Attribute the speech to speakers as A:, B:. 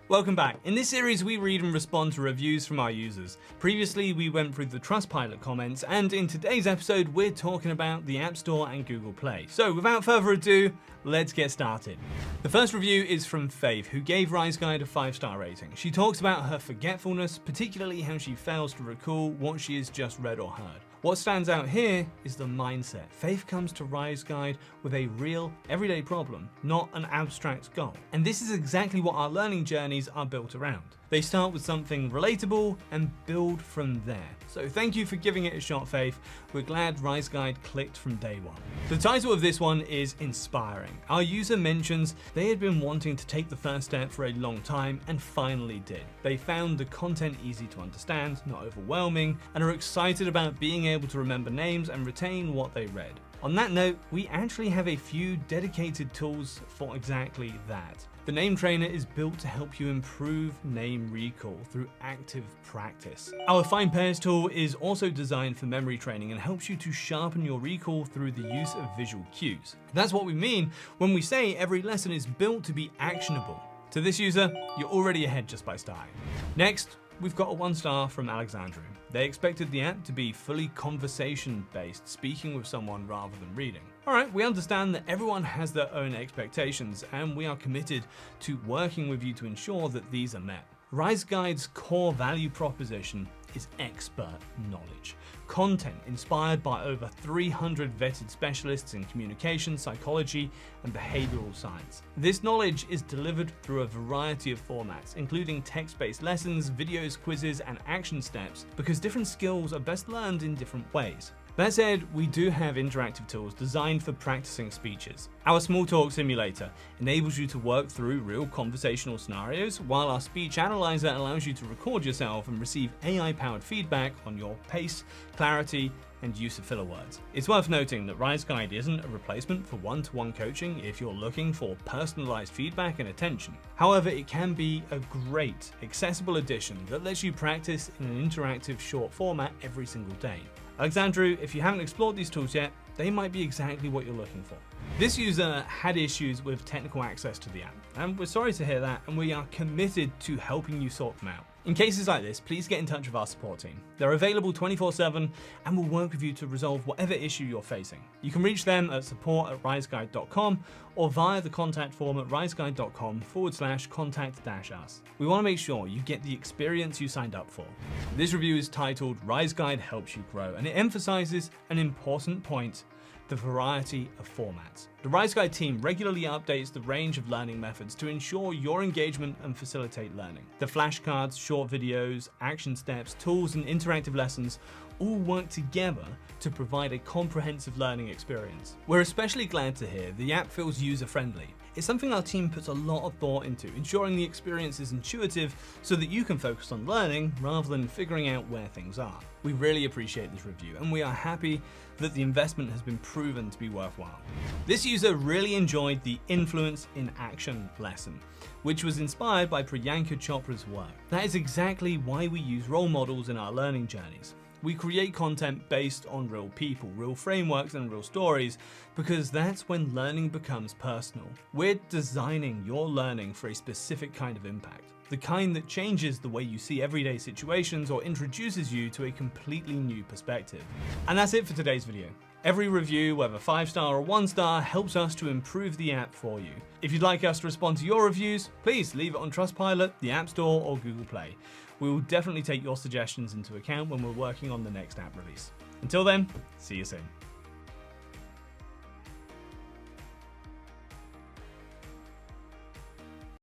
A: Welcome back. In this series, we read and respond to reviews from our users. Previously, we went through the Trustpilot comments, and in today's episode, we're talking about the App Store and Google Play. So without further ado, let's get started. The first review is from Faith, who gave RiseGuide a 5-star rating. She talks about her forgetfulness, particularly how she fails to recall what she has just read or heard. What stands out here is the mindset. Faith comes to RiseGuide with a real, everyday problem, not an abstract goal. And this is exactly what our learning journeys are built around. They start with something relatable and build from there. So thank you for giving it a shot, Faith. We're glad RiseGuide clicked from day one. The title of this one is Inspiring. Our user mentions they had been wanting to take the first step for a long time and finally did. They found the content easy to understand, not overwhelming, and are excited about being able to remember names and retain what they read. On that note, we actually have a few dedicated tools for exactly that. The Name Trainer is built to help you improve name recall through active practice. Our Find Pairs tool is also designed for memory training and helps you to sharpen your recall through the use of visual cues. That's what we mean when we say every lesson is built to be actionable. To this user, you're already ahead just by starting. Next, we've got a 1-star from Alexandru. They expected the app to be fully conversation-based, speaking with someone rather than reading. Alright, we understand that everyone has their own expectations, and we are committed to working with you to ensure that these are met. RiseGuide's core value proposition is expert knowledge. Content inspired by over 300 vetted specialists in communication, psychology, and behavioral science. This knowledge is delivered through a variety of formats, including text-based lessons, videos, quizzes, and action steps, because different skills are best learned in different ways. That said, we do have interactive tools designed for practicing speeches. Our Small Talk Simulator enables you to work through real conversational scenarios, while our Speech Analyzer allows you to record yourself and receive AI-powered feedback on your pace, clarity, and use of filler words. It's worth noting that RiseGuide isn't a replacement for one-to-one coaching if you're looking for personalized feedback and attention. However, it can be a great, accessible addition that lets you practice in an interactive short format every single day. Alexandru, if you haven't explored these tools yet, they might be exactly what you're looking for. This user had issues with technical access to the app, and we're sorry to hear that, and we are committed to helping you sort them out. In cases like this, please get in touch with our support team. They're available 24/7 and will work with you to resolve whatever issue you're facing. You can reach them at support@riseguide.com or via the contact form at riseguide.com/contact-us. We want to make sure you get the experience you signed up for. This review is titled RiseGuide Helps You Grow, and it emphasizes an important point: the variety of formats. The RiseGuide team regularly updates the range of learning methods to ensure your engagement and facilitate learning. The flashcards, short videos, action steps, tools, and interactive lessons all work together to provide a comprehensive learning experience. We're especially glad to hear the app feels user-friendly. It's something our team puts a lot of thought into, ensuring the experience is intuitive so that you can focus on learning rather than figuring out where things are. We really appreciate this review, and we are happy that the investment has been proven to be worthwhile. This user really enjoyed the Influence in Action lesson, which was inspired by Priyanka Chopra's work. That is exactly why we use role models in our learning journeys. We create content based on real people, real frameworks, and real stories, because that's when learning becomes personal. We're designing your learning for a specific kind of impact, the kind that changes the way you see everyday situations or introduces you to a completely new perspective. And that's it for today's video. Every review, whether 5-star or 1-star, helps us to improve the app for you. If you'd like us to respond to your reviews, please leave it on Trustpilot, the App Store, or Google Play. We will definitely take your suggestions into account when we're working on the next app release. Until then, see you soon.